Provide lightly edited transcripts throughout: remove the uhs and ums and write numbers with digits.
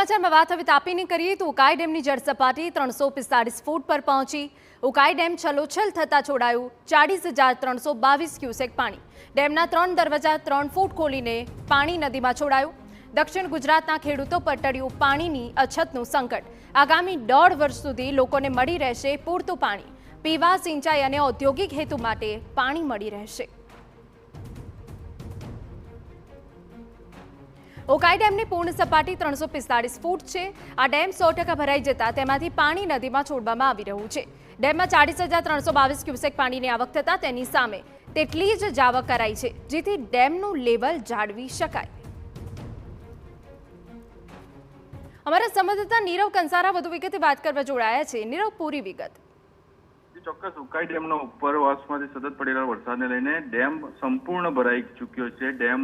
સમાચારમાં વાત હવે તાપીની કરીએ તો ઉકાઈ ડેમની જળ સપાટી 345 ફૂટ પર પહોંચી। ઉકાઈ ડેમ છલોછલ થતા છોડાયું 40,322 ક્યુસેક પાણી। ડેમના 3 દરવાજા 3 ફૂટ ખોલીને પાણી નદીમાં છોડાયું। દક્ષિણ ગુજરાતના ખેડૂતો પર ટળ્યું પાણીની અછતનું સંકટ। આગામી 1.5 વર્ષ સુધી લોકોને મળી રહેશે પૂરતું પાણી। પીવા, સિંચાઈ અને ઔદ્યોગિક હેતુ માટે પાણી મળી રહેશે। ઉકાઈ ડેમની પૂર્ણ સપાટી 345 ફૂટ છે। આ ડેમ 100% ભરાઈ જતા તેમાંથી પાણી નદીમાં છોડવામાં આવી રહ્યું છે। ડેમમાં 40,322 ક્યુસેક પાણીની આવક થતા તેની સામે તેટલી જ જાવક કરાઈ છે, જેથી ડેમનું લેવલ જાળવી શકાય। અમારા સંવાદદાતા નીરવ કંસારા વધુ વિગતે વાત કરવા જોડાયા છે। નીરવ, પૂરી વિગત। ચોક્કસ ઉકાઈ ડેમનો ઉપરવાસમાંથી સતત પડેલા વરસાદને લઈને ડેમ સંપૂર્ણ ભરાઈ ચૂક્યો છે। ડેમ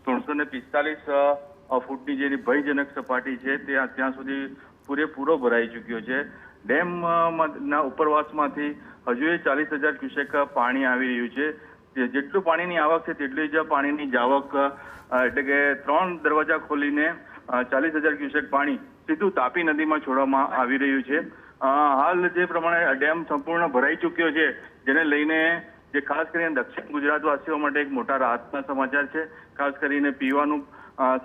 345 ફૂટની જે ભયજનક સપાટી છે ત્યાં સુધી પૂરેપૂરો ભરાઈ ચૂક્યો છે। ડેમના ઉપરવાસમાંથી હજુ 40,000 ક્યુસેક પાણી આવી રહ્યું છે। જેટલું પાણીની આવક છે તેટલી જ પાણીની જાવક, એટલે કે 3 દરવાજા ખોલીને 40,000 ક્યુસેક પાણી સીધું તાપી નદીમાં છોડવામાં આવી રહ્યું છે। હાલ જે પ્રમાણે ડેમ સંપૂર્ણ ભરાઈ ચૂક્યો છે, જેને લઈને જે ખાસ કરીને દક્ષિણ ગુજરાતવાસીઓ માટે એક મોટા રાહતના સમાચાર છે। ખાસ કરીને પીવાનું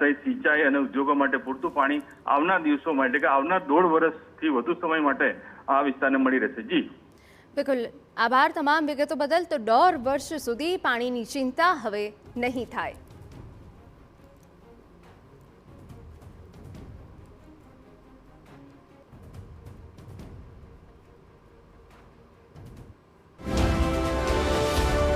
સહિત સિંચાઈ અને ઉદ્યોગો માટે પૂરતું પાણી આવનાર દિવસોમાં, એટલે કે આવનાર 1.5 વર્ષથી વધુ સમય માટે આ વિસ્તારને મળી રહેશે। જી બિલકુલ, આભાર તમામ વિગતો બદલ। તો 1.5 વર્ષ સુધી પાણીની ચિંતા હવે નહીં થાય।